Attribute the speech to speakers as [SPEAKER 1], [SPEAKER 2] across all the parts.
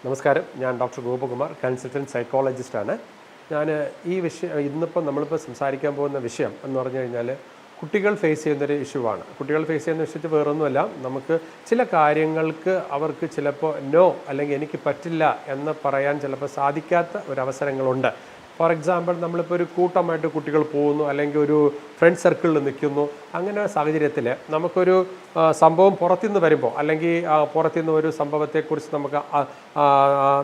[SPEAKER 1] നമസ്കാരം, ഞാൻ doctor Gopakumar, consultant സൈക്കോളജിസ്റ്റാണ്. ഞാൻ ഈ വിഷയം നമ്മളിപ്പോൾ സംസാരിക്കാൻ പോകുന്ന വിഷയം എന്ന് പറഞ്ഞു കഴിഞ്ഞാൽ കുട്ടികൾ ഫേസ് ചെയ്യുന്നൊരു ഇഷ്യൂവാണ്. കുട്ടികൾ ഫേസ് ചെയ്യുന്ന വിഷയത്തിൽ വേറൊന്നുമല്ല, നമുക്ക് ചില കാര്യങ്ങൾക്ക് അവർക്ക് ചിലപ്പോൾ നോ അല്ലെങ്കിൽ എനിക്ക് പറ്റില്ല എന്ന് പറയാൻ ചിലപ്പോൾ സാധിക്കാത്ത ഒരവസരങ്ങളുണ്ട്. ഫോർ എക്സാമ്പിൾ, നമ്മളിപ്പോൾ ഒരു കൂട്ടമായിട്ട് കുട്ടികൾ പോകുന്നു അല്ലെങ്കിൽ ഒരു ഫ്രണ്ട് സർക്കിളിൽ നിൽക്കുന്നു. അങ്ങനെ സാഹചര്യത്തിൽ നമുക്കൊരു സംഭവം പുറത്തുനിന്ന് വരുമ്പോൾ അല്ലെങ്കിൽ പുറത്തുനിന്ന് ഒരു സംഭവത്തെക്കുറിച്ച് നമുക്ക്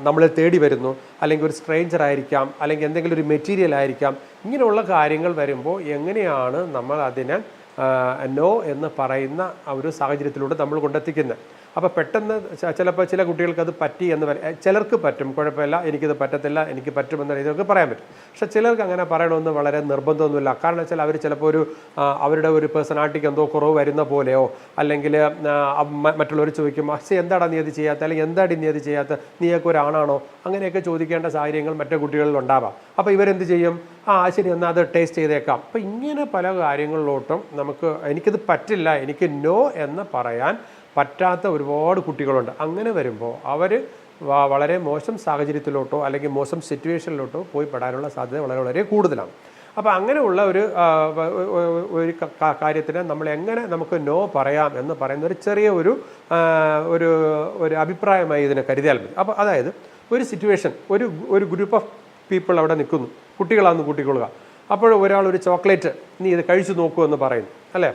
[SPEAKER 1] നമ്മളെ തേടി വരുന്നു, അല്ലെങ്കിൽ ഒരു സ്ട്രേഞ്ചർ ആയിരിക്കാം, അല്ലെങ്കിൽ എന്തെങ്കിലും ഒരു മെറ്റീരിയൽ ആയിരിക്കാം. ഇങ്ങനെയുള്ള കാര്യങ്ങൾ വരുമ്പോൾ എങ്ങനെയാണ് നമ്മൾ അതിനെ നോ എന്ന് പറയുന്ന ഒരു സാഹചര്യത്തിലൂടെ നമ്മൾ കൊണ്ടെത്തിക്കുന്നത്? അപ്പോൾ പെട്ടെന്ന് ചിലപ്പോൾ ചില കുട്ടികൾക്ക് അത് പറ്റി എന്ന് ചിലർക്ക് പറ്റും, കുഴപ്പമില്ല, എനിക്കിത് പറ്റത്തില്ല, എനിക്ക് പറ്റുമെന്ന രീതിയിലൊക്കെ പറയാൻ പറ്റും. പക്ഷേ ചിലർക്ക് അങ്ങനെ പറയണമെന്ന് വളരെ നിർബന്ധമൊന്നുമില്ല. കാരണം വെച്ചാൽ അവർ ചിലപ്പോൾ അവരുടെ ഒരു പേഴ്സണാലിറ്റിക്ക് എന്തോ കുറവ് വരുന്ന പോലെയോ, അല്ലെങ്കിൽ മറ്റുള്ളവർ ചോദിക്കും, പക്ഷേ എന്താടാ നീ അത് ചെയ്യാത്ത, അല്ലെങ്കിൽ എന്താടി നീ അത് ചെയ്യാത്ത, നീയൊക്കെ ഒരാണാണോ, അങ്ങനെയൊക്കെ ചോദിക്കേണ്ട സാഹചര്യങ്ങൾ മറ്റു കുട്ടികളിൽ ഉണ്ടാവാം. അപ്പോൾ ഇവരെന്ത് ചെയ്യും? ശരി, എന്നാൽ അത് ടേസ്റ്റ് ചെയ്തേക്കാം. അപ്പോൾ ഇങ്ങനെ പല കാര്യങ്ങളിലോട്ടും എനിക്കിത് പറ്റില്ല, എനിക്ക് നോ എന്ന് പറയാൻ പറ്റാത്ത ഒരുപാട് കുട്ടികളുണ്ട്. അങ്ങനെ വരുമ്പോൾ അവർ വളരെ മോശം സാഹചര്യത്തിലോട്ടോ അല്ലെങ്കിൽ മോശം സിറ്റുവേഷനിലോട്ടോ പോയി പെടാനുള്ള സാധ്യത വളരെ വളരെ കൂടുതലാണ്. അപ്പോൾ അങ്ങനെയുള്ള ഒരു കാര്യത്തിന് നമ്മൾ എങ്ങനെ നമുക്ക് നോ പറയാം എന്ന് പറയുന്ന ഒരു ചെറിയ ഒരു അഭിപ്രായമായി ഇതിനെ കരുതിയാൽ മതി. അപ്പോൾ അതായത് ഒരു സിറ്റുവേഷൻ, ഒരു ഗ്രൂപ്പ് ഓഫ് പീപ്പിൾ അവിടെ നിൽക്കുന്നു, കുട്ടികളാണെന്ന് കൂട്ടിക്കൊള്ളുക. അപ്പോൾ ഒരാൾ ഒരു ചോക്ലേറ്റ് നീ ഇത് കഴിച്ചു നോക്കൂ എന്ന് പറയുന്നു, അല്ലേ?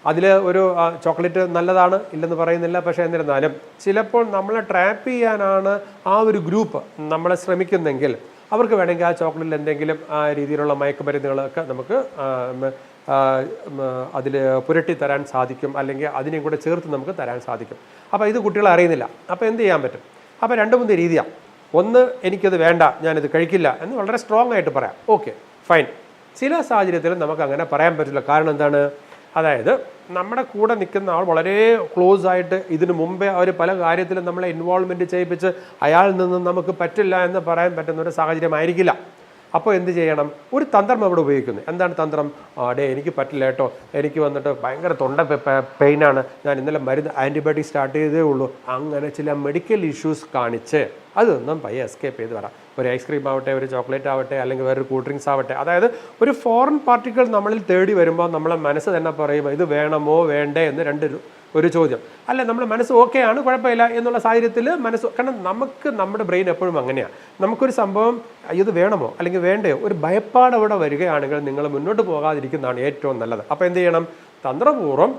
[SPEAKER 1] അതിൽ ഒരു ചോക്ലേറ്റ് നല്ലതാണ്, ഇല്ലെന്ന് പറയുന്നില്ല. പക്ഷേ എന്നിരുന്നാലും ചിലപ്പോൾ നമ്മളെ ട്രാപ്പ് ചെയ്യാനാണ് ആ ഒരു ഗ്രൂപ്പ് നമ്മളെ ശ്രമിക്കുന്നെങ്കിൽ അവർക്ക് വേണമെങ്കിൽ ആ ചോക്ലേറ്റിൽ എന്തെങ്കിലും ആ രീതിയിലുള്ള മയക്കുമരുന്നുകളൊക്കെ നമുക്ക് അതിൽ പുരട്ടി തരാൻ സാധിക്കും, അല്ലെങ്കിൽ അതിനെയും കൂടെ ചേർത്ത് നമുക്ക് തരാൻ സാധിക്കും. അപ്പോൾ ഇത് കുട്ടികൾ അറിയുന്നില്ല. അപ്പോൾ എന്ത് ചെയ്യാൻ പറ്റും? അപ്പോൾ 2-3 രീതിയാണ്. ഒന്ന്, എനിക്കത് വേണ്ട, ഞാനിത് കഴിക്കില്ല എന്ന് വളരെ സ്ട്രോങ് ആയിട്ട് പറയാം. Okay, fine. ചില സാഹചര്യത്തിൽ നമുക്ക് അങ്ങനെ പറയാൻ പറ്റില്ല. കാരണം എന്താണ്? അതായത് നമ്മുടെ കൂടെ നിൽക്കുന്ന ആൾ വളരെ ക്ലോസ് ആയിട്ട് ഇതിനു മുമ്പേ അവർ പല കാര്യത്തിലും നമ്മളെ ഇൻവോൾവ്മെൻറ്റ് ചെയ്യിപ്പിച്ച് അയാളിൽ നിന്നും നമുക്ക് പറ്റില്ല എന്ന് പറയാൻ പറ്റുന്ന ഒരു സാഹചര്യമായിരിക്കില്ല. അപ്പോൾ എന്ത് ചെയ്യണം? ഒരു തന്ത്രം അവിടെ ഉപയോഗിക്കുന്നു. എന്താണ് തന്ത്രം? എനിക്ക് പറ്റില്ല കേട്ടോ, എനിക്ക് വന്നിട്ട് ഭയങ്കര തൊണ്ട പെയിനാണ്, ഞാൻ ഇന്നലെ മരുന്ന് ആൻറ്റിബയോട്ടിക് സ്റ്റാർട്ട് ചെയ്തേ ഉള്ളൂ. അങ്ങനെ ചില മെഡിക്കൽ ഇഷ്യൂസ് കാണിച്ച് അതൊന്നും പയ്യെ എസ്കേപ്പ് ചെയ്ത് വരാം. ഒരു ഐസ്ക്രീം ആവട്ടെ, ഒരു ചോക്ലേറ്റ് ആവട്ടെ, അല്ലെങ്കിൽ വേറൊരു കൂൾ ഡ്രിങ്ക്സ് ആവട്ടെ. അതായത് ഒരു ഫോറിൻ പാർട്ടിക്കിൾ നമ്മളിൽ തേടി വരുമ്പോൾ നമ്മളെ മനസ്സ് തന്നെ പറയും ഇത് വേണമോ വേണ്ടേ എന്ന് ഒരു ചോദ്യം. അല്ല, നമ്മുടെ മനസ്സ് ഓക്കെയാണ്, കുഴപ്പമില്ല എന്നുള്ള സാഹചര്യത്തിൽ കാരണം നമ്മുടെ ബ്രെയിൻ എപ്പോഴും അങ്ങനെയാണ്. നമുക്കൊരു സംഭവം ഇത് വേണമോ അല്ലെങ്കിൽ വേണ്ടയോ ഒരു ഭയപ്പാട് അവിടെ വരികയാണെങ്കിൽ നിങ്ങൾ മുന്നോട്ട് പോകാതിരിക്കുന്നതാണ് ഏറ്റവും നല്ലത്. അപ്പോൾ എന്ത് ചെയ്യണം? തന്ത്രപൂർവ്വം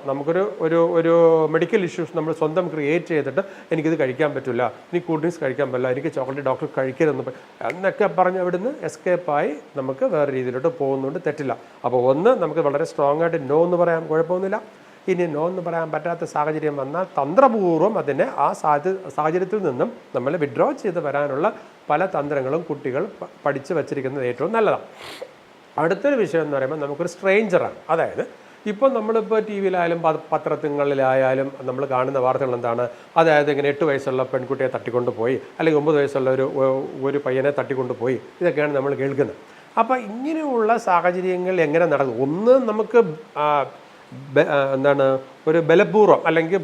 [SPEAKER 1] ഒരു മെഡിക്കൽ ഇഷ്യൂസ് നമ്മൾ സ്വന്തം ക്രിയേറ്റ് ചെയ്തിട്ട് എനിക്കിത് കഴിക്കാൻ പറ്റില്ല, എനിക്ക് കൂൾ ഡ്രിങ്ക്സ് കഴിക്കാൻ പറ്റില്ല, എനിക്ക് ചോക്ലേറ്റ് ഡോക്ടർ കഴിക്കരുതെന്ന് എന്നൊക്കെ പറഞ്ഞ് അവിടുന്ന് എസ്കേപ്പായി നമുക്ക് വേറെ രീതിയിലോട്ട് പോകുന്നതുകൊണ്ട് തെറ്റില്ല. അപ്പോൾ ഒന്ന്, നമുക്ക് വളരെ സ്ട്രോങ് ആയിട്ട് നോ എന്ന് പറയാൻ കുഴപ്പമൊന്നുമില്ല. ഇനി നോ എന്ന് പറയാൻ പറ്റാത്ത സാഹചര്യം വന്നാൽ തന്ത്രപൂർവ്വം അതിനെ ആ സാഹചര്യത്തിൽ നിന്നും നമ്മൾ വിഡ്രോ ചെയ്ത് വരാനുള്ള പല തന്ത്രങ്ങളും കുട്ടികൾ പഠിച്ച് വച്ചിരിക്കുന്നത് ഏറ്റവും നല്ലതാണ്. അടുത്തൊരു വിഷയം എന്ന് പറയുമ്പോൾ നമുക്കൊരു സ്ട്രേഞ്ചറാണ്. അതായത് ഇപ്പോൾ നമ്മളിപ്പോൾ ടി വിയിലായാലും പത്രങ്ങളിലായാലും നമ്മൾ കാണുന്ന വാർത്തകൾ എന്താണ്? അതായത് ഇങ്ങനെ 8 വയസ്സുള്ള പെൺകുട്ടിയെ തട്ടിക്കൊണ്ട് പോയി, അല്ലെങ്കിൽ 9 വയസ്സുള്ള ഒരു പയ്യനെ തട്ടിക്കൊണ്ട് പോയി, ഇതൊക്കെയാണ് നമ്മൾ കേൾക്കുന്നത്. അപ്പോൾ ഇങ്ങനെയുള്ള സാഹചര്യങ്ങൾ എങ്ങനെ നടക്കും? ഒന്ന്, നമുക്ക് ഒരു ബലപൂർവ്വം അല്ലെങ്കിൽ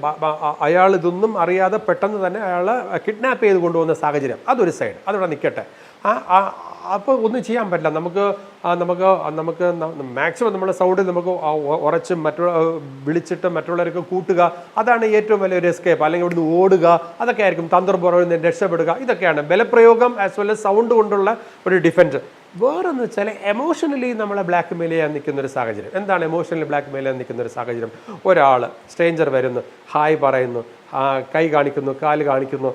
[SPEAKER 1] അയാൾ ഇതൊന്നും അറിയാതെ പെട്ടെന്ന് തന്നെ അയാളെ കിഡ്നാപ്പ് ചെയ്ത് കൊണ്ടുപോകുന്ന സാഹചര്യം, അതൊരു സൈഡ്, അതവിടെ നിൽക്കട്ടെ. അപ്പോൾ ഒന്നും ചെയ്യാൻ പറ്റില്ല. നമുക്ക് മാക്സിമം നമ്മുടെ സൗണ്ടിൽ നമുക്ക് ഉറച്ച് വിളിച്ചിട്ട് മറ്റുള്ളവർക്ക് കൂട്ടുക, അതാണ് ഏറ്റവും വലിയൊരു എസ്കേപ്പ്. അല്ലെങ്കിൽ ഇവിടുന്ന് ഓടുക, അതൊക്കെ ആയിരിക്കും തന്ത്രപൂർവ്വം രക്ഷപ്പെടുക. ഇതൊക്കെയാണ് ബലപ്രയോഗം ആസ് വെൽ സൗണ്ട് കൊണ്ടുള്ള ഒരു ഡിഫൻസ്. വേറെന്ന് വെച്ചാൽ എമോഷണലി നമ്മളെ ബ്ലാക്ക് മെയിൽ ചെയ്യാൻ നിൽക്കുന്നൊരു സാഹചര്യം. എന്താണ് എമോഷണലി ബ്ലാക്ക് മെയിൽ ചെയ്യാൻ നിൽക്കുന്നൊരു സാഹചര്യം? ഒരാൾ സ്ട്രേഞ്ചർ വരുന്നു, ഹായ് പറയുന്നു, കൈ കാണിക്കുന്നു, കാല് കാണിക്കുന്നു,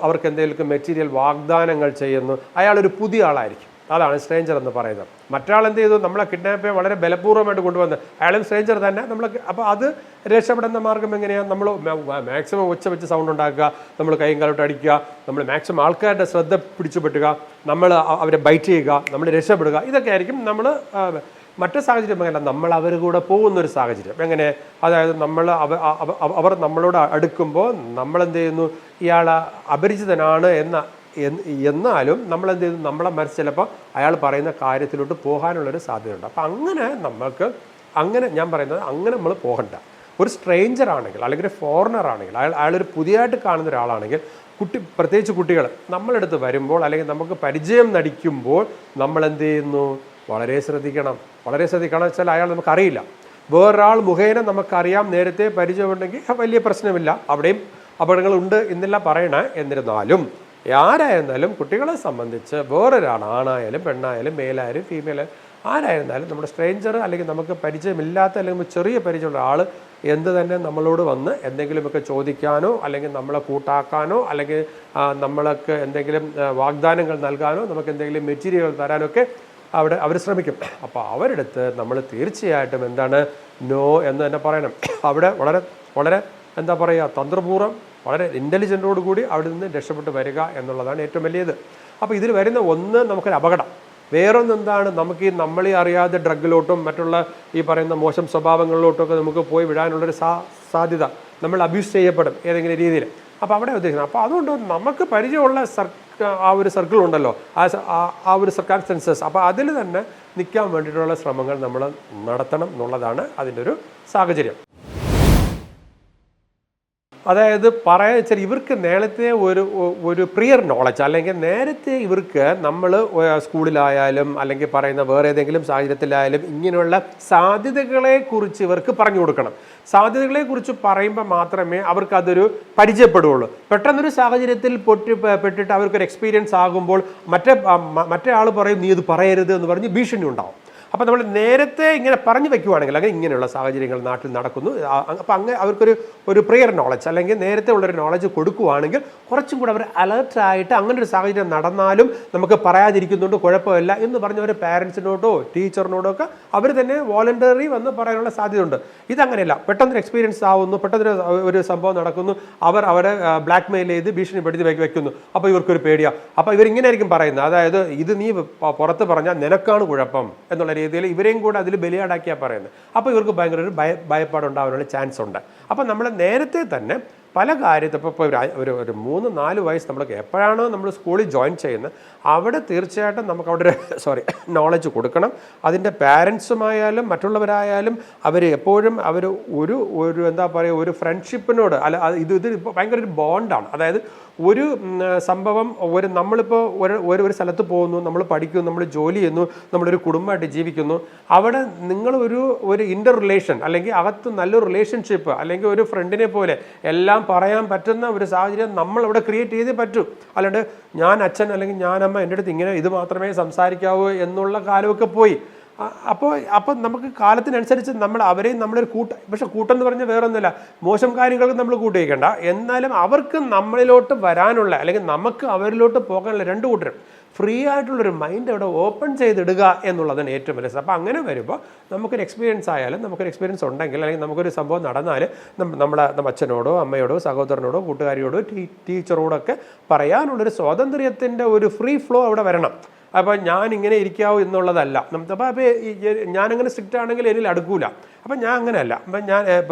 [SPEAKER 1] അവർക്ക് എന്തെങ്കിലും മെറ്റീരിയൽ വാഗ്ദാനങ്ങൾ ചെയ്യുന്നു. അയാളൊരു പുതിയ ആളായിരിക്കും, അതാണ് സ്ട്രേഞ്ചർ എന്ന് പറയുന്നത്. മറ്റൊരാൾ എന്ത് ചെയ്തു? നമ്മളെ കിഡ്നാപ്പ് ചെയ്യാൻ വളരെ ബലപൂർവ്വമായിട്ട് കൊണ്ടുവന്ന് അയാളും സ്ട്രേഞ്ചർ തന്നെ. അപ്പോൾ അത് രക്ഷപ്പെടുന്ന മാർഗം എങ്ങനെയാണ്? നമ്മൾ മാക്സിമം ഒച്ച വെച്ച് സൗണ്ട് ഉണ്ടാക്കുക, നമ്മൾ കൈയും കാലോട്ട് അടിക്കുക, നമ്മൾ മാക്സിമം ആൾക്കാരുടെ ശ്രദ്ധ പിടിച്ചുപെട്ടുക, നമ്മൾ അവരെ ബൈറ്റ് ചെയ്യുക, നമ്മൾ രക്ഷപ്പെടുക. ഇതൊക്കെ ആയിരിക്കും നമ്മൾ മറ്റു സാഹചര്യം. എങ്ങനെ? നമ്മൾ അവർ കൂടെ പോകുന്നൊരു സാഹചര്യം. എങ്ങനെ? അതായത് അവർ നമ്മളോട് അടുക്കുമ്പോൾ നമ്മളെന്ത് ചെയ്യുന്നു? ഇയാൾ അപരിചിതനാണ് എന്നാലും നമ്മളെന്ത് ചെയ്യുന്നു? നമ്മളെ മനസ്സ് ചിലപ്പോൾ അയാൾ പറയുന്ന കാര്യത്തിലോട്ട് പോകാനുള്ളൊരു സാധ്യതയുണ്ട്. അപ്പം അങ്ങനെ ഞാൻ പറയുന്നത് അങ്ങനെ നമ്മൾ പോകണ്ട. ഒരു സ്ട്രേഞ്ചർ ആണെങ്കിൽ അല്ലെങ്കിൽ ഒരു ഫോറിനർ ആണെങ്കിൽ, അയാളൊരു പുതിയതായിട്ട് കാണുന്ന ഒരാളാണെങ്കിൽ പ്രത്യേകിച്ച് കുട്ടികൾ നമ്മളെടുത്ത് വരുമ്പോൾ അല്ലെങ്കിൽ നമുക്ക് പരിചയം നടിക്കുമ്പോൾ നമ്മൾ എന്ത് ചെയ്യുന്നു? വളരെ ശ്രദ്ധിക്കണം. വെച്ചാൽ അയാൾ നമുക്കറിയില്ല, വേറൊരാൾ മുഖേന നമുക്കറിയാം, നേരത്തെ പരിചയമുണ്ടെങ്കിൽ വലിയ പ്രശ്നമില്ല, അവിടെയും അപകടങ്ങളുണ്ട് എന്നെല്ലാം പറയണേ. എന്നിരുന്നാലും ആരായിരുന്നാലും കുട്ടികളെ സംബന്ധിച്ച് വേറൊരാൾ, ആണായാലും പെണ്ണായാലും മേലായാലും ഫീമെയിൽ ആരായിരുന്നാലും നമ്മുടെ സ്ട്രേഞ്ചർ അല്ലെങ്കിൽ നമുക്ക് പരിചയമില്ലാത്ത അല്ലെങ്കിൽ ചെറിയ പരിചയമുള്ള ആൾ എന്ത് തന്നെ നമ്മളോട് വന്ന് എന്തെങ്കിലുമൊക്കെ ചോദിക്കാനോ അല്ലെങ്കിൽ നമ്മളെ കൂട്ടാക്കാനോ അല്ലെങ്കിൽ നമ്മൾക്ക് എന്തെങ്കിലും വാഗ്ദാനങ്ങൾ നൽകാനോ നമുക്ക് എന്തെങ്കിലും മെറ്റീരിയൽ തരാനോ ഒക്കെ അവർ ശ്രമിക്കും. അപ്പോൾ അവരെടുത്ത് നമ്മൾ തീർച്ചയായിട്ടും എന്താണ് നോ എന്ന് തന്നെ പറയണം. അവിടെ വളരെ വളരെ എന്താ പറയുക, തന്ത്രപൂർവ്വം വളരെ ഇൻ്റലിജൻറ്റോടു കൂടി അവിടെ നിന്ന് രക്ഷപ്പെട്ട് വരിക എന്നുള്ളതാണ് ഏറ്റവും വലിയത്. അപ്പോൾ ഇതിൽ വരുന്ന ഒന്ന് നമുക്കൊരു അപകടം, വേറൊന്നെന്താണ്, നമുക്ക് ഈ നമ്മളെ അറിയാതെ ഡ്രഗിലോട്ടും മറ്റുള്ള ഈ പറയുന്ന മോശം സ്വഭാവങ്ങളിലോട്ടൊക്കെ നമുക്ക് പോയി വിടാനുള്ളൊരു സാധ്യത, നമ്മൾ അബ്യൂസ് ചെയ്യപ്പെടും ഏതെങ്കിലും രീതിയിൽ. അപ്പോൾ അവിടെ ഉദ്ദേശിക്കുന്നത്, അപ്പോൾ അതുകൊണ്ട് നമുക്ക് പരിചയമുള്ള ആ ഒരു സർക്കിൾ ഉണ്ടല്ലോ, ആ ഒരു സർക്കംസ്റ്റൻസസ്, അപ്പോൾ അതിൽ തന്നെ നിൽക്കാൻ വേണ്ടിയിട്ടുള്ള ശ്രമങ്ങൾ നമ്മൾ നടത്തണം എന്നുള്ളതാണ് അതിൻ്റെ ഒരു സാഹചര്യം. അതായത് പറയാൻ വെച്ചാൽ ഇവർക്ക് നേരത്തെ ഒരു പ്രിയർ നോളജ് അല്ലെങ്കിൽ നേരത്തെ ഇവർക്ക് നമ്മൾ സ്കൂളിലായാലും അല്ലെങ്കിൽ പറയുന്ന വേറെ ഏതെങ്കിലും സാഹചര്യത്തിലായാലും ഇങ്ങനെയുള്ള സാധ്യതകളെക്കുറിച്ച് ഇവർക്ക് പറഞ്ഞു കൊടുക്കണം. സാധ്യതകളെക്കുറിച്ച് പറയുമ്പോൾ മാത്രമേ അവർക്കതൊരു പരിചയപ്പെടുകയുള്ളൂ. പെട്ടെന്നൊരു സാഹചര്യത്തിൽ പെട്ടിട്ട് അവർക്കൊരു എക്സ്പീരിയൻസ് ആകുമ്പോൾ മറ്റേ ആൾ പറയും നീ ഇത് പറയരുത് എന്ന് പറഞ്ഞ് ഭീഷണി ഉണ്ടാവും. അപ്പോൾ നമ്മൾ നേരത്തെ ഇങ്ങനെ പറഞ്ഞു വെക്കുവാണെങ്കിൽ അല്ലെങ്കിൽ ഇങ്ങനെയുള്ള സാഹചര്യങ്ങൾ നാട്ടിൽ നടക്കുന്നു, അപ്പോൾ അങ്ങനെ അവർക്കൊരു പ്രിയർ നോളജ് അല്ലെങ്കിൽ നേരത്തെ ഉള്ളൊരു നോളജ് കൊടുക്കുവാണെങ്കിൽ കുറച്ചും കൂടെ അവർ അലർട്ടായിട്ട് അങ്ങനെ ഒരു സാഹചര്യം നടന്നാലും നമുക്ക് പറയാതിരിക്കുന്നുണ്ട്, കുഴപ്പമില്ല എന്ന് പറഞ്ഞ ഒരു പാരൻസിനോടോ ടീച്ചറിനോടോ ഒക്കെ അവർ തന്നെ വോളണ്ടറി വന്ന് പറയാനുള്ള സാധ്യതയുണ്ട്. ഇതങ്ങനെയല്ല, പെട്ടെന്നൊരു എക്സ്പീരിയൻസ് ആവുന്നു, പെട്ടെന്ന് ഒരു സംഭവം നടക്കുന്നു, അവരെ ബ്ലാക്ക് മെയിൽ ചെയ്ത് ഭീഷണിപ്പെടുത്തി വെക്കുന്നു. അപ്പോൾ ഇവർക്കൊരു പേടിയാണ്. അപ്പോൾ ഇവരിങ്ങനെ ആയിരിക്കും പറയുന്നത്, അതായത് ഇത് നീ പുറത്ത് പറഞ്ഞാൽ നിനക്കാണ് കുഴപ്പം എന്നുള്ള രീതിയിൽ ഇവരെയും കൂടെ അതിൽ ബലിയാടാക്കിയാണ് പറയുന്നത്. അപ്പോൾ ഇവർക്ക് ഭയങ്കര ഒരു ഭയപ്പാടുണ്ടാവാനുള്ള ചാൻസ് ഉണ്ട്. അപ്പോൾ നമ്മൾ നേരത്തെ തന്നെ പല കാര്യത്തിൽ ഇപ്പോൾ ഒരു 3-4 വയസ്സ് നമ്മൾക്ക് എപ്പോഴാണോ നമ്മൾ സ്കൂളിൽ ജോയിൻ ചെയ്യുന്നത് അവിടെ തീർച്ചയായിട്ടും നമുക്ക് അവിടെ നോളജ് കൊടുക്കണം. അതിൻ്റെ പാരൻസുമായാലും മറ്റുള്ളവരായാലും അവർ എപ്പോഴും അവർ ഒരു എന്താ പറയുക, ഒരു ഫ്രണ്ട്ഷിപ്പിനോട് ഇത് ഭയങ്കര ഒരു ബോണ്ടാണ്. അതായത് ഒരു സംഭവം നമ്മളിപ്പോൾ ഒരു സ്ഥലത്ത് പോകുന്നു, നമ്മൾ പഠിക്കുന്നു, നമ്മൾ ജോലി ചെയ്യുന്നു, നമ്മളൊരു കുടുംബമായിട്ട് ജീവിക്കുന്നു, അവിടെ നിങ്ങൾ ഒരു ഇൻ്റർ റിലേഷൻ അല്ലെങ്കിൽ അകത്ത് നല്ലൊരു റിലേഷൻഷിപ്പ് അല്ലെങ്കിൽ ഒരു ഫ്രണ്ടിനെ പോലെ എല്ലാം പറയാൻ പറ്റുന്ന ഒരു സാഹചര്യം നമ്മൾ അവിടെ ക്രിയേറ്റ് ചെയ്തേ പറ്റൂ. അല്ലാണ്ട് ഞാൻ അച്ഛൻ അല്ലെങ്കിൽ ഞാൻ അമ്മ എൻ്റെ അടുത്ത് ഇങ്ങനെ ഇത് മാത്രമേ സംസാരിക്കാവൂ എന്നുള്ള കാലമൊക്കെ പോയി. അപ്പോൾ നമുക്ക് കാലത്തിനനുസരിച്ച് അവരെയും നമ്മളൊരു പക്ഷെ കൂട്ടെന്ന് പറഞ്ഞാൽ വേറെ ഒന്നുമില്ല, മോശം കാര്യങ്ങൾക്ക് നമ്മൾ കൂട്ടിവയ്ക്കേണ്ട, എന്നാലും അവർക്ക് നമ്മളിലോട്ട് വരാനുള്ള അല്ലെങ്കിൽ നമുക്ക് അവരിലോട്ട് പോകാനുള്ള രണ്ട് കൂട്ടരും ഫ്രീ ആയിട്ടുള്ളൊരു മൈൻഡ് അവിടെ ഓപ്പൺ ചെയ്തിടുക എന്നുള്ളതാണ് ഏറ്റവും വലിയ. അപ്പോൾ അങ്ങനെ വരുമ്പോൾ നമുക്കൊരു എക്സ്പീരിയൻസ് ആയാലും നമുക്കൊരു എക്സ്പീരിയൻസ് ഉണ്ടെങ്കിൽ അല്ലെങ്കിൽ നമുക്കൊരു നമ്മുടെ അച്ഛനോടോ അമ്മയോടോ സഹോദരനോടോ കൂട്ടുകാരിയോടോ ടീച്ചറോടൊക്കെ പറയാനുള്ളൊരു സ്വാതന്ത്ര്യത്തിൻ്റെ ഒരു ഫ്രീ ഫ്ലോ അവിടെ വരണം. അപ്പോൾ ഞാനിങ്ങനെ ഇരിക്കാവൂ എന്നുള്ളതല്ല. അപ്പോൾ ഞാനങ്ങനെ സ്ട്രിക്റ്റ് ആണെങ്കിൽ എന്നിൽ അടുക്കൂല. അപ്പം ഞാൻ അങ്ങനെയല്ല. അപ്പം ഞാൻ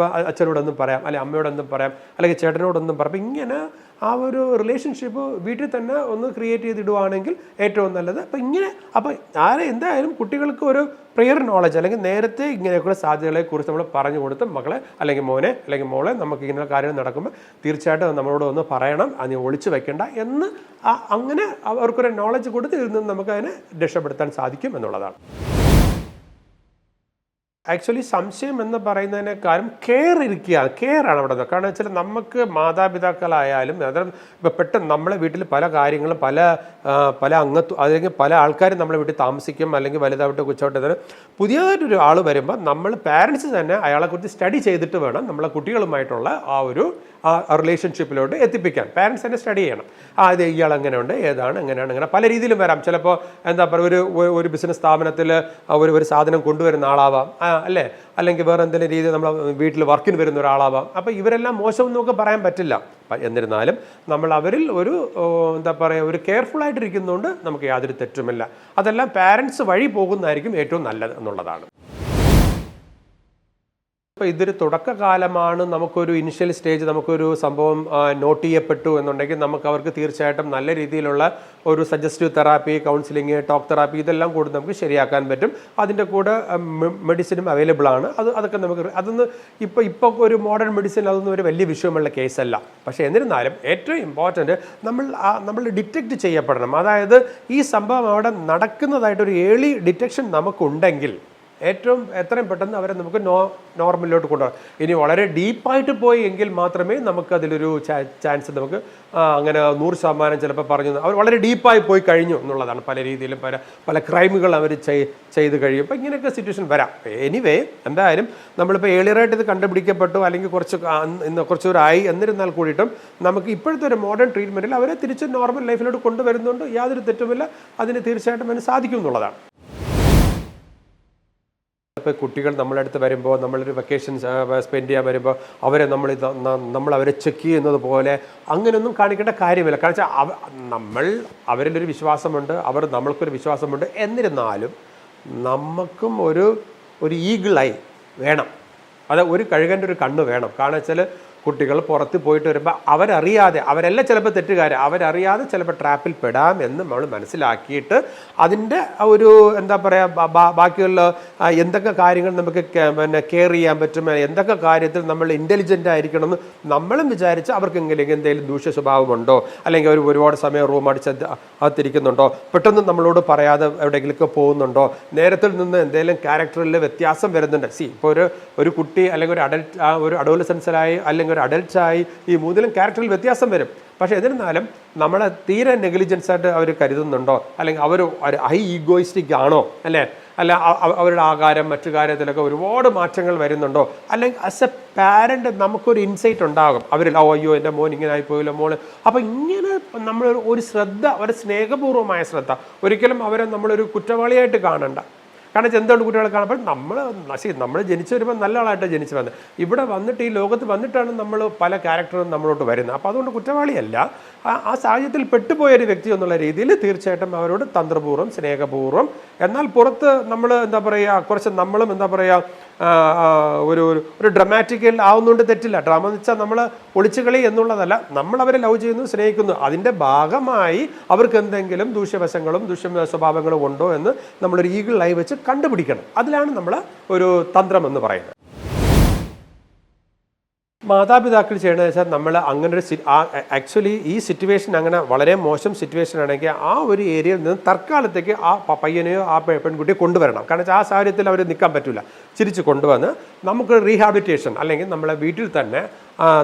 [SPEAKER 1] അച്ഛനോടൊന്നും പറയാം, അല്ലെങ്കിൽ അമ്മയോടൊന്നും പറയാം, അല്ലെങ്കിൽ ചേട്ടനോടൊന്നും പറയാം. അപ്പം ഇങ്ങനെ ആ ഒരു റിലേഷൻഷിപ്പ് വീട്ടിൽ തന്നെ ഒന്ന് ക്രിയേറ്റ് ചെയ്തിടുവാണെങ്കിൽ ഏറ്റവും നല്ലത്. അപ്പോൾ എന്തായാലും കുട്ടികൾക്ക് ഒരു പ്രിയർ നോളജ് അല്ലെങ്കിൽ നേരത്തെ ഇങ്ങനെയൊക്കെയുള്ള സാധ്യതകളെക്കുറിച്ച് നമ്മൾ പറഞ്ഞു കൊടുത്ത് മക്കളെ അല്ലെങ്കിൽ മോനെ അല്ലെങ്കിൽ മോളെ നമുക്ക് ഇങ്ങനെയുള്ള കാര്യങ്ങൾ നടക്കുമ്പോൾ തീർച്ചയായിട്ടും നമ്മളോട് ഒന്ന് പറയണം, അതിനെ ഒളിച്ചു വെക്കേണ്ട എന്ന് അങ്ങനെ അവർക്കൊരു നോളജ് കൊടുത്ത് ഇതിൽ നിന്ന് നമുക്ക് അതിനെ രക്ഷപ്പെടുത്താൻ സാധിക്കും എന്നുള്ളതാണ്. ആക്ച്വലി സംശയം എന്ന് പറയുന്നതിനേക്കാളും കെയറാണ് അവിടെ നിന്ന്. കാരണം വെച്ചാൽ നമുക്ക് മാതാപിതാക്കളായാലും അതായത് ഇപ്പോൾ പെട്ടെന്ന് നമ്മളെ വീട്ടിൽ പല കാര്യങ്ങളും പല അല്ലെങ്കിൽ പല ആൾക്കാരും നമ്മളെ വീട്ടിൽ താമസിക്കും, അല്ലെങ്കിൽ വലുതാവട്ടെ കൊച്ചാവട്ടെ പുതിയതായിട്ടൊരു ആൾ വരുമ്പോൾ നമ്മൾ പാരൻസ് തന്നെ അയാളെക്കുറിച്ച് സ്റ്റഡി ചെയ്തിട്ട് വേണം നമ്മളെ കുട്ടികളുമായിട്ടുള്ള ആ റിലേഷൻഷിപ്പിലോട്ട് എത്തിപ്പിക്കാൻ. പാരൻസ് തന്നെ സ്റ്റഡി ചെയ്യണം. ഇത് ഇയാൾ എങ്ങനെയുണ്ട്, ഏതാണ്, എങ്ങനെയാണ്, അങ്ങനെ പല രീതിയിലും വരാം. ചിലപ്പോൾ എന്താ പറയുക ഒരു ബിസിനസ് സ്ഥാപനത്തിൽ ഒരു സാധനം കൊണ്ടുവരുന്ന ആളാവാം, അല്ലേ, അല്ലെങ്കിൽ വേറെ എന്തെങ്കിലും രീതിയിൽ നമ്മൾ വീട്ടിൽ വർക്കിന് വരുന്ന ഒരാളാവാം. അപ്പോൾ ഇവരെല്ലാം മോശം നമുക്ക് പറയാൻ പറ്റില്ല. എന്നിരുന്നാലും നമ്മൾ അവരിൽ എന്താ പറയുക ഒരു കെയർഫുൾ ആയിട്ടിരിക്കുന്നതുകൊണ്ട് നമുക്ക് യാതൊരു തെറ്റുമില്ല. അതെല്ലാം പാരൻസ് വഴി പോകുന്നതായിരിക്കും ഏറ്റവും നല്ലത് എന്നുള്ളതാണ്. ഇപ്പോൾ ഇതൊരു തുടക്കകാലമാണ്, നമുക്കൊരു ഇനിഷ്യൽ സ്റ്റേജ്, നമുക്കൊരു സംഭവം നോട്ട് ചെയ്യപ്പെട്ടു എന്നുണ്ടെങ്കിൽ നമുക്ക് അവർക്ക് തീർച്ചയായിട്ടും നല്ല രീതിയിലുള്ള ഒരു suggestive therapy, counselling, talk therapy ഇതെല്ലാം കൂടി നമുക്ക് ശരിയാക്കാൻ പറ്റും. അതിൻ്റെ കൂടെ മെഡിസിനും അവൈലബിൾ ആണ്. അതൊക്കെ നമുക്ക് ഇപ്പോൾ ഒരു മോഡേൺ മെഡിസിൻ അതൊന്നും ഒരു വലിയ വിഷയമുള്ള കേസല്ല. പക്ഷേ എന്നിരുന്നാലും ഏറ്റവും ഇമ്പോർട്ടൻറ്റ് നമ്മൾ ഡിറ്റക്റ്റ് ചെയ്യപ്പെടണം. അതായത് ഈ സംഭവം അവിടെ നടക്കുന്നതായിട്ടൊരു ഏർലി ഡിറ്റക്ഷൻ നമുക്കുണ്ടെങ്കിൽ എത്രയും പെട്ടെന്ന് അവരെ നമുക്ക് നോർമലിലോട്ട് കൊണ്ടുപോകാം. ഇനി വളരെ ഡീപ്പായിട്ട് പോയി എങ്കിൽ മാത്രമേ നമുക്കതിലൊരു ചാൻസ് നമുക്ക് അങ്ങനെ 100% ചിലപ്പോൾ പറഞ്ഞു അവർ വളരെ ഡീപ്പായി പോയി കഴിഞ്ഞു എന്നുള്ളതാണ്. പല രീതിയിലും പല ക്രൈമുകൾ അവർ ചെയ്ത് കഴിയും. അപ്പോൾ ഇങ്ങനെയൊക്കെ സിറ്റുവേഷൻ വരാം. എനിവേ എന്തായാലും നമ്മളിപ്പോൾ ഏളിയറായിട്ട് ഇത് കണ്ടുപിടിക്കപ്പെട്ടു അല്ലെങ്കിൽ കുറച്ചുകൂരായി എന്നിരുന്നാൽ കൂടിയിട്ടും നമുക്ക് ഇപ്പോഴത്തെ ഒരു മോഡേൺ ട്രീറ്റ്മെൻറ്റിൽ അവരെ തിരിച്ച് നോർമൽ ലൈഫിലോട്ട് കൊണ്ടുവരുന്നുണ്ട്. യാതൊരു തെറ്റുമില്ല. അതിന് തീർച്ചയായിട്ടും അതിന് സാധിക്കും എന്നുള്ളതാണ്. ഇപ്പോൾ കുട്ടികൾ നമ്മളെ അടുത്ത് വരുമ്പോൾ, നമ്മളൊരു വെക്കേഷൻ സ്പെൻഡ് ചെയ്യാൻ വരുമ്പോൾ അവരെ ചെക്ക് ചെയ്യുന്നത് പോലെ അങ്ങനെയൊന്നും കാണിക്കേണ്ട കാര്യമില്ല. കാരണം വെച്ചാൽ അവരിലൊരു വിശ്വാസമുണ്ട്, നമ്മൾക്കൊരു വിശ്വാസമുണ്ട്. എന്നിരുന്നാലും നമുക്കും ഒരു ഈഗിളായി വേണം. അത് ഒരു കഴുകൻ്റെ ഒരു കണ്ണ് വേണം. കാരണം വെച്ചാൽ കുട്ടികൾ പുറത്ത് പോയിട്ട് വരുമ്പോൾ അവരെല്ലാം ചിലപ്പോൾ തെറ്റുകാർ, അവരറിയാതെ ചിലപ്പോൾ ട്രാപ്പിൽ പെടാം എന്ന് നമ്മൾ മനസ്സിലാക്കിയിട്ട് അതിൻ്റെ ഒരു എന്താ പറയുക ബാക്കിയുള്ള എന്തൊക്കെ കാര്യങ്ങൾ നമുക്ക് കെയർ ചെയ്യാൻ പറ്റും, എന്തൊക്കെ കാര്യത്തിൽ നമ്മൾ ഇൻ്റലിജൻ്റ് ആയിരിക്കണമെന്ന് നമ്മളും വിചാരിച്ച് അവർക്ക് എന്തെങ്കിലും ദൂഷ്യ സ്വഭാവമുണ്ടോ, അല്ലെങ്കിൽ അവർ ഒരുപാട് സമയം റൂം അടിച്ച് അകത്തിരിക്കുന്നുണ്ടോ, പെട്ടെന്ന് നമ്മളോട് പറയാതെ എവിടെയെങ്കിലുമൊക്കെ പോകുന്നുണ്ടോ, നേരത്തിൽ നിന്ന് എന്തെങ്കിലും ക്യാരക്ടറിൽ വ്യത്യാസം വരുന്നുണ്ട്. ഇപ്പോൾ ഒരു കുട്ടി അല്ലെങ്കിൽ ഒരു അഡോലസൻസിലായി അല്ലെങ്കിൽ ഒരു അഡൽട്ടായി ഈ മൂന്നിലും ക്യാരക്ടറിൽ വ്യത്യാസം വരും. പക്ഷേ എന്നിരുന്നാലും നമ്മളെ തീരെ നെഗ്ലിജൻസ് ആയിട്ട് അവർ കരുതുന്നുണ്ടോ, അല്ലെങ്കിൽ അവർ ഹൈ ഈഗോയിസ്റ്റിക് ആണോ, അല്ല അവരുടെ ആകാരം മറ്റു കാര്യത്തിലൊക്കെ ഒരുപാട് മാറ്റങ്ങൾ വരുന്നുണ്ടോ, അല്ലെങ്കിൽ ആസ് എ പാരൻ്റ് നമുക്കൊരു ഇൻസൈറ്റ് ഉണ്ടാകും അവരിൽ. അയ്യോ എൻ്റെ മോൻ ഇങ്ങനെ ആയിപ്പോയില്ല മോള്. അപ്പോൾ ഇങ്ങനെ നമ്മൾ ഒരു ശ്രദ്ധ, ഒരു സ്നേഹപൂർവ്വമായ ശ്രദ്ധ, ഒരിക്കലും അവരെ നമ്മളൊരു കുറ്റവാളിയായിട്ട് കാണണ്ട. കാരണം എന്തുകൊണ്ട് കുട്ടികളെ കാണുമ്പോൾ നമ്മൾ ജനിച്ചു വരുമ്പോൾ നല്ല ആളായിട്ട് ജനിച്ചു വന്നത്, ഇവിടെ വന്നിട്ട് ഈ ലോകത്ത് വന്നിട്ടാണ് നമ്മൾ പല ക്യാരക്ടറും നമ്മളോട്ട് വരുന്നത്. അപ്പോൾ അതുകൊണ്ട് കുറ്റവാളിയല്ല, ആ സാഹചര്യത്തിൽ പെട്ടുപോയൊരു വ്യക്തി എന്നുള്ള രീതിയിൽ തീർച്ചയായിട്ടും അവരോട് തന്ത്രപൂർവ്വം സ്നേഹപൂർവ്വം, എന്നാൽ പുറത്ത് നമ്മൾ എന്താ പറയുക കുറച്ച് നമ്മളും എന്താ പറയുക ഒരു ഡ്രമാറ്റിക്കൽ ആവുന്നതുകൊണ്ട് തെറ്റില്ല. ഡ്രാമ എന്ന് വെച്ചാൽ നമ്മൾ ഒളിച്ചുകളി എന്നുള്ളതല്ല, നമ്മൾ അവരെ ലവ് ചെയ്യുന്നു, സ്നേഹിക്കുന്നു. അതിൻ്റെ ഭാഗമായി അവർക്ക് എന്തെങ്കിലും ദൂഷ്യവശങ്ങളും സ്വഭാവങ്ങളും ഉണ്ടോ എന്ന് നമ്മളൊരു ഈഗിളായി വെച്ച് കണ്ടുപിടിക്കണം. അതിലാണ് നമ്മൾ ഒരു തന്ത്രം എന്ന് പറയുന്നത്. മാതാപിതാക്കൾ ചെയ്യണമെന്ന് വെച്ചാൽ നമ്മൾ അങ്ങനെ ആക്ച്വലി ഈ സിറ്റുവേഷൻ അങ്ങനെ വളരെ മോശം സിറ്റുവേഷൻ ആണെങ്കിൽ ആ ഒരു ഏരിയയിൽ നിന്ന് തൽക്കാലത്തേക്ക് ആ പയ്യനെയോ ആ പെൺകുട്ടിയെ കൊണ്ടുവരണം. കാരണം വെച്ചാൽ ആ സാഹചര്യത്തിൽ അവർ നിൽക്കാൻ പറ്റില്ല. ചിരിച്ച് കൊണ്ടുവന്ന് നമുക്ക് റീഹാബിലിറ്റേഷൻ അല്ലെങ്കിൽ നമ്മളെ വീട്ടിൽ തന്നെ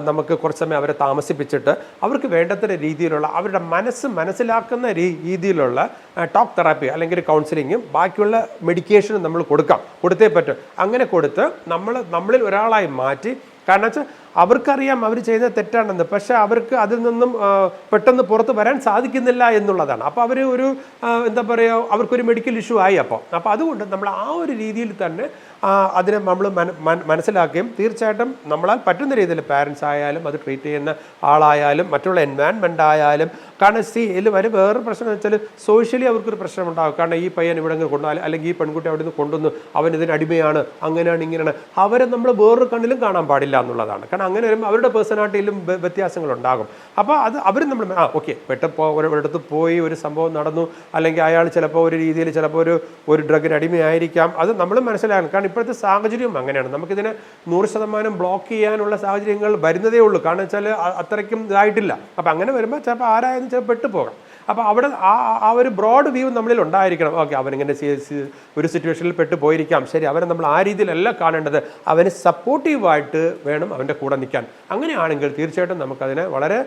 [SPEAKER 1] നമുക്ക് കുറച്ച് സമയം അവരെ താമസിപ്പിച്ചിട്ട് അവർക്ക് വേണ്ടത്ര രീതിയിലുള്ള അവരുടെ മനസ്സിലാക്കുന്ന രീതിയിലുള്ള ടോക്ക് തെറാപ്പി അല്ലെങ്കിൽ കൗൺസിലിങ്ങും ബാക്കിയുള്ള മെഡിക്കേഷനും നമ്മൾ കൊടുത്തേ പറ്റും. അങ്ങനെ കൊടുത്ത് നമ്മളിൽ ഒരാളായി മാറ്റി. കാരണം വെച്ചാൽ അവർക്കറിയാം അവർ ചെയ്യുന്നത് തെറ്റാണെന്ന്, പക്ഷേ അവർക്ക് അതിൽ നിന്നും പെട്ടെന്ന് പുറത്ത് വരാൻ സാധിക്കുന്നില്ല എന്നുള്ളതാണ്. അപ്പോൾ അവർ എന്താ പറയുക അവർക്കൊരു മെഡിക്കൽ ഇഷ്യൂ ആയി. അപ്പോൾ അതുകൊണ്ട് നമ്മൾ ആ ഒരു രീതിയിൽ തന്നെ അതിനെ നമ്മൾ മനസ്സിലാക്കുകയും തീർച്ചയായിട്ടും നമ്മളാൽ പറ്റുന്ന രീതിയിൽ പാരൻസ് ആയാലും അത് ട്രീറ്റ് ചെയ്യുന്ന ആളായാലും മറ്റുള്ള എൻവയൺമെൻ്റ് ആയാലും. കാരണം ഇതിൽ വേറൊരു പ്രശ്നം എന്ന് വെച്ചാൽ സോഷ്യലി അവർക്കൊരു പ്രശ്നം ഉണ്ടാകും. കാരണം ഈ പയ്യൻ ഇവിടെ നിന്ന് കൊണ്ടുവന്നു അല്ലെങ്കിൽ ഈ പെൺകുട്ടി അവിടെ നിന്ന് കൊണ്ടുവന്നു, അവൻ ഇതിന് അടിമയാണ്, അങ്ങനെയാണ് ഇങ്ങനെയാണ്, അവരെ നമ്മൾ വേറൊരു കണ്ണിലും കാണാൻ പാടില്ല എന്നുള്ളതാണ്. കാരണം അങ്ങനെ വരുമ്പോൾ അവരുടെ പേഴ്സണാലിറ്റിയിലും വ്യത്യാസങ്ങളുണ്ടാകും. അപ്പോൾ അവർ നമ്മൾ ഓക്കെ ഒരിടത്ത് പോയി ഒരു സംഭവം നടന്നു, അല്ലെങ്കിൽ അയാൾ ചിലപ്പോൾ ഒരു രീതിയിൽ ചിലപ്പോൾ ഒരു ഡ്രഗിന് അടിമയായിരിക്കാം. അത് നമ്മൾ മനസ്സിലാക്കണം. കാരണം ഇപ്പോഴത്തെ സാഹചര്യം അങ്ങനെയാണ്. നമുക്കിതിനെ 100% ബ്ലോക്ക് ചെയ്യാനുള്ള സാഹചര്യങ്ങൾ വരുന്നതേ ഉള്ളൂ. കാരണം വെച്ചാൽ അത്രയ്ക്കും ഇതായിട്ടില്ല. അപ്പം അങ്ങനെ വരുമ്പോൾ ചിലപ്പോൾ ആരായാലും ചിലപ്പോൾ പെട്ടുപോകാം. അപ്പോൾ അവിടെ ആ ഒരു ബ്രോഡ് വ്യൂ നമ്മളിൽ ഉണ്ടായിരിക്കണം. ഓക്കെ, അവനിങ്ങനെ ഒരു സിറ്റുവേഷനിൽ പെട്ട് പോയിരിക്കാം, ശരി, അവനെ നമ്മൾ ആ രീതിയിലല്ല കാണേണ്ടത്, അവന് സപ്പോർട്ടീവായിട്ട് വേണം അവൻ്റെ കൂടെ നിൽക്കാൻ. അങ്ങനെയാണെങ്കിൽ തീർച്ചയായിട്ടും നമുക്കതിനെ വളരെ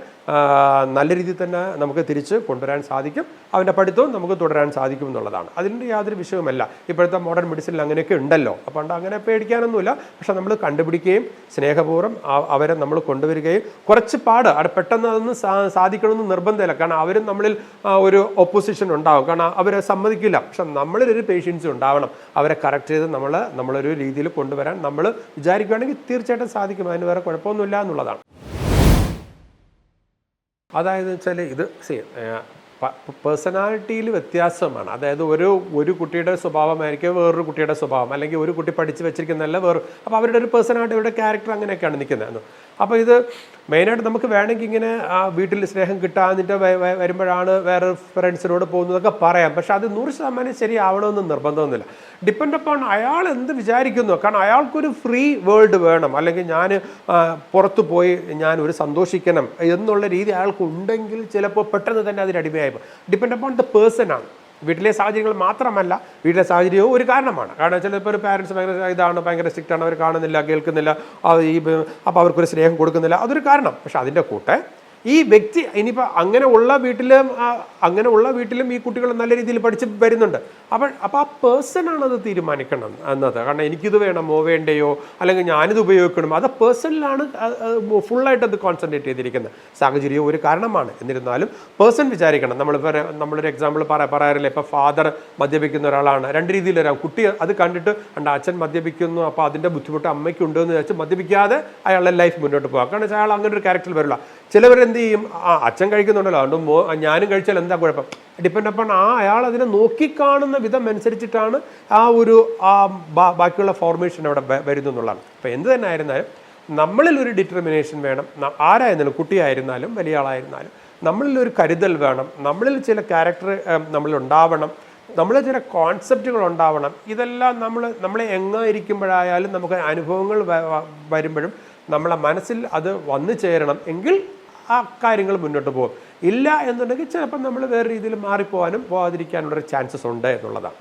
[SPEAKER 1] നല്ല രീതിയിൽ തന്നെ നമുക്ക് തിരിച്ച് കൊണ്ടുവരാൻ സാധിക്കും. അവൻ്റെ പഠിത്തവും നമുക്ക് തുടരാൻ സാധിക്കും എന്നുള്ളതാണ്. അതിൻ്റെ യാതൊരു വിഷയവുമല്ല. ഇപ്പോഴത്തെ മോഡേൺ മെഡിസിനിൽ അങ്ങനെയൊക്കെ ഉണ്ടല്ലോ. അപ്പോൾ അങ്ങനെ പേടിക്കാനൊന്നുമില്ല. പക്ഷെ നമ്മൾ കണ്ടുപിടിക്കുകയും സ്നേഹപൂർവ്വം അവരെ നമ്മൾ കൊണ്ടുവരികയും കുറച്ച് അവിടെ പെട്ടെന്ന് അതൊന്നും സാധിക്കണമെന്ന് നിർബന്ധമില്ല. കാരണം അവരും നമ്മളിൽ ഒരു ഒപ്പോസിഷൻ ഉണ്ടാകും. കാരണം അവരെ സമ്മതിക്കില്ല. പക്ഷെ നമ്മളിലൊരു പേഷ്യൻസ് ഉണ്ടാവണം. അവരെ കറക്റ്റ് ചെയ്ത് നമ്മളൊരു രീതിയിൽ കൊണ്ടുവരാൻ നമ്മൾ വിചാരിക്കുകയാണെങ്കിൽ തീർച്ചയായിട്ടും സാധിക്കും. അതിന് വേറെ കുഴപ്പമൊന്നുമില്ല എന്നുള്ളതാണ്. അതായത് വെച്ചാൽ ഇത് പേഴ്സണാലിറ്റിയിൽ വ്യത്യാസമാണ്. അതായത് ഒരു കുട്ടിയുടെ സ്വഭാവമായിരിക്കും വേറൊരു കുട്ടിയുടെ സ്വഭാവം, അല്ലെങ്കിൽ ഒരു കുട്ടി പഠിച്ച് വെച്ചിരിക്കുന്നതല്ല വേറെ. അപ്പോൾ അവരുടെ ഒരു പേഴ്സണാലിറ്റി, അവരുടെ ക്യാരക്ടർ അങ്ങനെയൊക്കെയാണ് നിൽക്കുന്നത്. അപ്പോൾ ഇത് മെയിനായിട്ട് നമുക്ക് വേണമെങ്കിൽ ഇങ്ങനെ വീട്ടിൽ സ്നേഹം കിട്ടാന്നിട്ട് വരുമ്പോഴാണ് വേറെ ഫ്രണ്ട്സിനോട് പോകുന്നതൊക്കെ പറയാം. പക്ഷെ അത് 100% ശരിയാവണമെന്ന് നിർബന്ധമൊന്നുമില്ല. ഡിപ്പെൻഡ് അപ്പോൺ അയാൾ എന്ത് വിചാരിക്കുന്നു. കാരണം അയാൾക്കൊരു ഫ്രീ വേൾഡ് വേണം, അല്ലെങ്കിൽ ഞാൻ പുറത്തു പോയി ഞാൻ ഒരു സന്തോഷിക്കണം എന്നുള്ള രീതി അയാൾക്ക് ഉണ്ടെങ്കിൽ ചിലപ്പോൾ പെട്ടെന്ന് തന്നെ അതിനടിമയായി. ഡിപ്പെൻഡ് അപ്പോൺ ദ പേഴ്സൺ ആണ്. വീട്ടിലെ സാഹചര്യങ്ങൾ മാത്രമല്ല, വീട്ടിലെ സാഹചര്യവും ഒരു കാരണമാണ്. കാരണം ചിലപ്പോൾ ഒരു പാരൻസ് ഭയങ്കര സ്ട്രിക്റ്റ് ആണ്, അവർ കാണുന്നില്ല, കേൾക്കുന്നില്ല, അപ്പോൾ അവർക്കൊരു സ്നേഹം കൊടുക്കുന്നില്ല, അതൊരു കാരണം. പക്ഷെ അതിൻ്റെ കൂടെ ഈ വ്യക്തി ഇനിയിപ്പോൾ അങ്ങനെ ഉള്ള വീട്ടിലും ഈ കുട്ടികൾ നല്ല രീതിയിൽ പഠിച്ച് വരുന്നുണ്ട്. അപ്പോൾ ആ പേഴ്സണാണ് അത് തീരുമാനിക്കണം എന്നത്. കാരണം എനിക്കിത് വേണമോ വേണ്ടയോ, അല്ലെങ്കിൽ ഞാനിത് ഉപയോഗിക്കണം, അത് പേഴ്സണിലാണ് ഫുള്ളായിട്ട് അത് കോൺസെൻട്രേറ്റ് ചെയ്തിരിക്കുന്നത്. സാഹചര്യം ഒരു കാരണമാണ്. എന്നിരുന്നാലും പേഴ്സൺ വിചാരിക്കണം. നമ്മളൊരു എക്സാമ്പിൾ പറയാറില്ല, ഇപ്പോൾ ഫാദർ മദ്യപിക്കുന്ന ഒരാളാണ്, രണ്ട് രീതിയിൽ വരാം. കുട്ടി അത് കണ്ടിട്ട് അച്ഛൻ മദ്യപിക്കുന്നു, അപ്പോൾ അതിൻ്റെ ബുദ്ധിമുട്ട് അമ്മയ്ക്കുണ്ട് എന്ന് വെച്ചാൽ മദ്യപിക്കാതെ അയാളുടെ ലൈഫ് മുന്നോട്ട് പോകാം. കാരണം അയാൾ അങ്ങനെ ഒരു ക്യാരക്ടറിൽ വരില്ല. ചിലവരെന്ത് ചെയ്യും, അച്ഛൻ കഴിക്കുന്നുണ്ടല്ലോ അതുകൊണ്ട് ഞാനും കഴിച്ചാൽ എന്താ കുഴപ്പം. ഡിപ്പെൻഡ് അപ്പം അയാൾ അതിനെ നോക്കിക്കാണുന്ന വിധം അനുസരിച്ചിട്ടാണ് ബാക്കിയുള്ള ഫോർമേഷൻ അവിടെ വരുന്നു എന്നുള്ളതാണ്. അപ്പോൾ എന്ത് തന്നെ ആയിരുന്നാലും നമ്മളിൽ ഒരു ഡിറ്റർമിനേഷൻ വേണം. ആരായിരുന്നാലും, കുട്ടിയായിരുന്നാലും വലിയ ആളായിരുന്നാലും നമ്മളിൽ ഒരു കരുതൽ വേണം. നമ്മളിൽ ചില ക്യാരക്ടർ നമ്മളുണ്ടാവണം, നമ്മൾ ചില കോൺസെപ്റ്റുകൾ ഉണ്ടാവണം. ഇതെല്ലാം നമ്മളെ എങ്ങായിരിക്കുമ്പോഴായാലും നമുക്ക് അനുഭവങ്ങൾ വരുമ്പോഴും നമ്മളെ മനസ്സിൽ അത് വന്നു ചേരണം. എങ്കിൽ ആ കാര്യങ്ങൾ മുന്നോട്ട് പോകും. ഇല്ല എന്നുണ്ടെങ്കിൽ ചിലപ്പോൾ നമ്മൾ വേറെ രീതിയിൽ പോകാതിരിക്കാനുള്ളൊരു ചാൻസസ് ഉണ്ട് എന്നുള്ളതാണ്.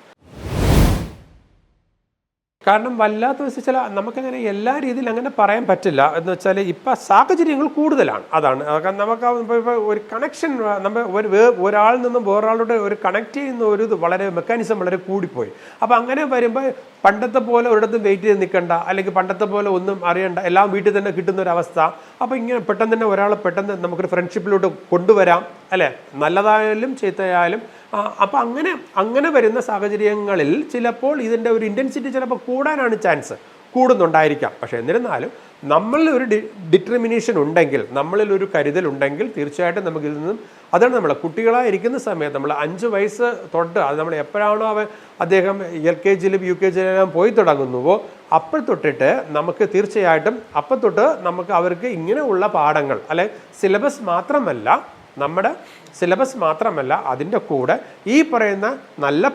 [SPEAKER 1] കാരണം വല്ലാത്ത വെച്ചാൽ നമുക്കങ്ങനെ എല്ലാ രീതിയിലും അങ്ങനെ പറയാൻ പറ്റില്ല. എന്ന് വെച്ചാൽ ഇപ്പം സാഹചര്യങ്ങൾ കൂടുതലാണ്. അതാണ് നമുക്ക് ഇപ്പോൾ ഒരു കണക്ഷൻ ഒരാളിൽ നിന്നും വേറൊരാളുടെ ഒരു കണക്ട് ചെയ്യുന്ന ഒരു വളരെ മെക്കാനിസം വളരെ കൂടിപ്പോയി. അപ്പോൾ അങ്ങനെ വരുമ്പോൾ പണ്ടത്തെ പോലെ ഒരിടത്തും വെയിറ്റ് ചെയ്ത് നിൽക്കണ്ട, അല്ലെങ്കിൽ പണ്ടത്തെ പോലെ ഒന്നും അറിയണ്ട, എല്ലാം വീട്ടിൽ തന്നെ കിട്ടുന്ന ഒരവസ്ഥ. അപ്പോൾ ഇങ്ങനെ പെട്ടെന്ന് തന്നെ ഒരാളെ പെട്ടെന്ന് നമുക്കൊരു ഫ്രണ്ട്ഷിപ്പിലോട്ട് കൊണ്ടുവരാം, അല്ലേ, നല്ലതായാലും ചീത്തയായാലും. അപ്പോൾ അങ്ങനെ വരുന്ന സാഹചര്യങ്ങളിൽ ചിലപ്പോൾ ഇതിൻ്റെ ഒരു ഇൻറ്റൻസിറ്റി ചിലപ്പോൾ കൂടാനാണ് ചാൻസ്, കൂടുന്നുണ്ടായിരിക്കാം. പക്ഷേ എന്നിരുന്നാലും നമ്മളിൽ ഒരു ഡിറ്റർമിനേഷൻ ഉണ്ടെങ്കിൽ, നമ്മളിൽ ഒരു കരുതലുണ്ടെങ്കിൽ തീർച്ചയായിട്ടും നമുക്കിൽ നിന്നും അതാണ് നമ്മൾ കുട്ടികളായിരിക്കുന്ന സമയത്ത് നമ്മൾ 5 വയസ്സ് തൊട്ട്, അത് നമ്മൾ എപ്പോഴാണോ അദ്ദേഹം LKG UKG പോയി തുടങ്ങുന്നുവോ അപ്പോൾ തൊട്ടിട്ട് നമുക്ക് തീർച്ചയായിട്ടും അപ്പം തൊട്ട് നമുക്ക് അവർക്ക് ഇങ്ങനെയുള്ള പാഠങ്ങൾ, അല്ലെ സിലബസ് മാത്രമല്ല അതിൻ്റെ കൂടെ ഈ പറയുന്ന നല്ല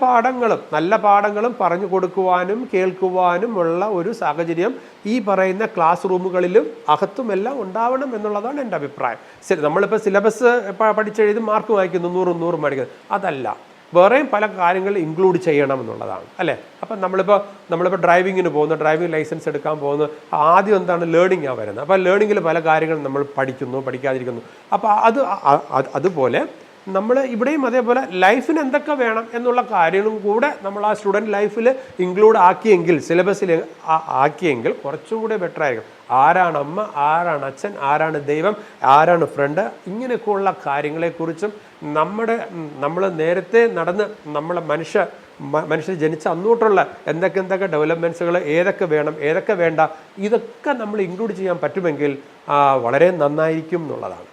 [SPEAKER 1] പാഠങ്ങളും പറഞ്ഞു കൊടുക്കുവാനും കേൾക്കുവാനുമുള്ള ഒരു സാഹചര്യം ഈ പറയുന്ന ക്ലാസ് റൂമുകളിലും അകത്തുമെല്ലാം ഉണ്ടാവണം എന്നുള്ളതാണ് എൻ്റെ അഭിപ്രായം. നമ്മളിപ്പോൾ സിലബസ് പഠിച്ചെഴുതി മാർക്ക് വാങ്ങിക്കുന്നു, 100 മേടിക്കുന്നത്, അതല്ല. വേറെയും പല കാര്യങ്ങൾ ഇൻക്ലൂഡ് ചെയ്യണം എന്നുള്ളതാണ്, അല്ലേ. അപ്പം നമ്മളിപ്പോൾ ഡ്രൈവിങ്ങിന് പോകുന്നു, ഡ്രൈവിംഗ് ലൈസൻസ് എടുക്കാൻ പോകുന്നു, ആദ്യം എന്താണ് ലേണിംഗാണ് വരുന്നത്. അപ്പോൾ ലേണിങ്ങിൽ പല കാര്യങ്ങളും നമ്മൾ പഠിക്കാതിരിക്കുന്നു. അപ്പോൾ അതുപോലെ നമ്മൾ ഇവിടെയും അതേപോലെ ലൈഫിന് എന്തൊക്കെ വേണം എന്നുള്ള കാര്യങ്ങളും കൂടെ നമ്മൾ ആ സ്റ്റുഡൻറ്റ് ലൈഫിൽ ഇൻക്ലൂഡ് ആക്കിയെങ്കിൽ, സിലബസിൽ ആക്കിയെങ്കിൽ കുറച്ചുകൂടെ ബെറ്റർ ആയിരിക്കും. ആരാണ് അമ്മ, ആരാണ് അച്ഛൻ, ആരാണ് ദൈവം, ആരാണ് ഫ്രണ്ട്, ഇങ്ങനെയൊക്കെയുള്ള കാര്യങ്ങളെക്കുറിച്ചും നമ്മൾ നേരത്തെ നടന്ന് നമ്മളെ മനുഷ്യർ ജനിച്ച അന്നോട്ടുള്ള എന്തൊക്കെ ഡെവലപ്മെൻറ്റ്സുകൾ ഏതൊക്കെ വേണം ഏതൊക്കെ വേണ്ട, ഇതൊക്കെ നമ്മൾ ഇൻക്ലൂഡ് ചെയ്യാൻ പറ്റുമെങ്കിൽ വളരെ നന്നായിരിക്കും എന്നുള്ളതാണ്.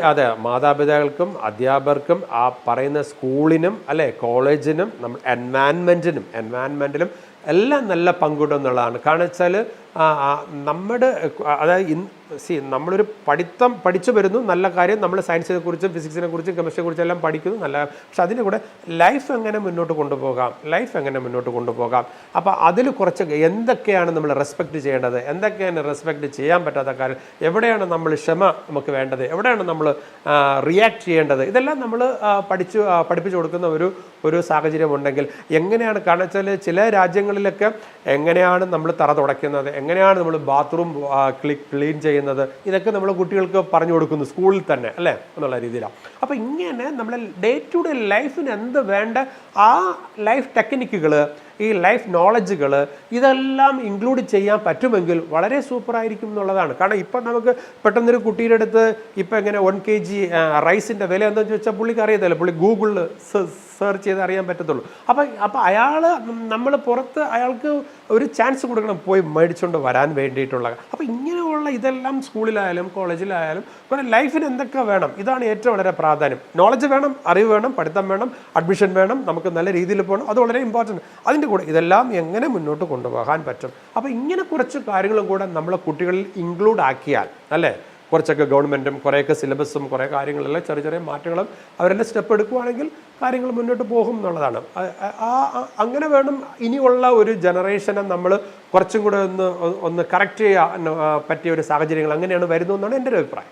[SPEAKER 1] അതെ, മാതാപിതാക്കൾക്കും അധ്യാപകർക്കും ആ പറയുന്ന സ്കൂളിനും, അല്ലെ, കോളേജിനും, നമ്മൾ എൻവയൺമെൻറ്റിലും എല്ലാം നല്ല പങ്കുണ്ടെന്നുള്ളതാണ്. കാരണം വെച്ചാൽ അതായത് നമ്മളൊരു പഠിച്ചു വരുന്നു, നല്ല കാര്യം. നമ്മൾ സയൻസിനെ കുറിച്ചും ഫിസിക്സിനെ കുറിച്ചും കെമിസ്ട്രിയെ കുറിച്ചും എല്ലാം പഠിക്കുന്നു, നല്ല. പക്ഷെ അതിൻ്റെ കൂടെ ലൈഫ് എങ്ങനെ മുന്നോട്ട് കൊണ്ടുപോകാം. അപ്പോൾ അതിൽ കുറച്ച് എന്തൊക്കെയാണ് നമ്മൾ റെസ്പെക്റ്റ് ചെയ്യേണ്ടത്, എന്തൊക്കെയാണ് റെസ്പെക്റ്റ് ചെയ്യാൻ പറ്റാത്ത കാര്യം, എവിടെയാണ് നമ്മൾ ക്ഷമ നമുക്ക് വേണ്ടത്, എവിടെയാണ് നമ്മൾ റിയാക്ട് ചെയ്യേണ്ടത്, ഇതെല്ലാം നമ്മൾ പഠിപ്പിച്ചു കൊടുക്കുന്ന ഒരു സാഹചര്യം ഉണ്ടെങ്കിൽ എങ്ങനെയാണ്. കാരണം വെച്ചാൽ ചില രാജ്യങ്ങളിലൊക്കെ എങ്ങനെയാണ് നമ്മൾ തറ തുടയ്ക്കുന്നത്, എങ്ങനെയാണ് നമ്മൾ ബാത്റൂം ക്ലീൻ ചെയ്യുന്നത്, ഇതൊക്കെ നമ്മൾ കുട്ടികൾക്ക് പറഞ്ഞു കൊടുക്കുന്നു സ്കൂളിൽ തന്നെ, അല്ലേ, എന്നുള്ള രീതിയിലാണ്. അപ്പോൾ ഇങ്ങനെ നമ്മൾ ഡേ ടു ഡേ ലൈഫിന് എന്ത് വേണ്ട ആ ലൈഫ് ടെക്നിക്കുകൾ, ഈ ലൈഫ് നോളജുകൾ, ഇതെല്ലാം ഇൻക്ലൂഡ് ചെയ്യാൻ പറ്റുമെങ്കിൽ വളരെ സൂപ്പറായിരിക്കും എന്നുള്ളതാണ്. കാരണം ഇപ്പം നമുക്ക് പെട്ടെന്നൊരു കുട്ടിയുടെ അടുത്ത് ഇപ്പം എങ്ങനെ 1 kg റൈസിൻ്റെ വില എന്താണെന്ന് ചോദിച്ചാൽ പുള്ളിക്ക് അറിയത്തില്ല. പുള്ളി ഗൂഗിളിൽ സെർച്ച് ചെയ്ത് അറിയാൻ പറ്റത്തുള്ളൂ. അപ്പോൾ അയാൾ നമ്മൾ പുറത്ത് അയാൾക്ക് ഒരു ചാൻസ് കൊടുക്കണം പോയി മേടിച്ചുകൊണ്ട് വരാൻ വേണ്ടിയിട്ടുള്ള. അപ്പോൾ ഇങ്ങനെയുള്ള ഇതെല്ലാം സ്കൂളിലായാലും കോളേജിലായാലും പിന്നെ ലൈഫിന് എന്തൊക്കെ വേണം, ഇതാണ് ഏറ്റവും വളരെ പ്രാധാന്യം. നോളജ് വേണം, അറിവ് വേണം, പഠിത്തം വേണം, അഡ്മിഷൻ വേണം, നമുക്ക് നല്ല രീതിയിൽ പോകണം, അത് വളരെ ഇമ്പോർട്ടൻറ്റ്. അതിൻ്റെ കൂടെ ഇതെല്ലാം എങ്ങനെ മുന്നോട്ട് കൊണ്ടുപോകാൻ പറ്റും. അപ്പോൾ ഇങ്ങനെ കുറച്ച് കാര്യങ്ങളും കൂടെ നമ്മളെ കുട്ടികളിൽ ഇൻക്ലൂഡ് ആക്കിയാൽ അല്ലേ, കുറച്ചൊക്കെ ഗവൺമെൻറ്റും കുറേയൊക്കെ സിലബസും കുറേ കാര്യങ്ങളെല്ലാം ചെറിയ ചെറിയ മാറ്റങ്ങളും അവരെല്ലാം സ്റ്റെപ്പ് എടുക്കുകയാണെങ്കിൽ കാര്യങ്ങൾ മുന്നോട്ട് പോകും എന്നുള്ളതാണ്. അങ്ങനെ വേണം ഇനിയുള്ള ഒരു ജനറേഷനെ നമ്മൾ കുറച്ചും കൂടെ ഒന്ന് കറക്റ്റ് ചെയ്യാൻ പറ്റിയ ഒരു സാഹചര്യങ്ങൾ അങ്ങനെയാണ് വരുന്നതെന്നാണ് എൻ്റെ ഒരു അഭിപ്രായം.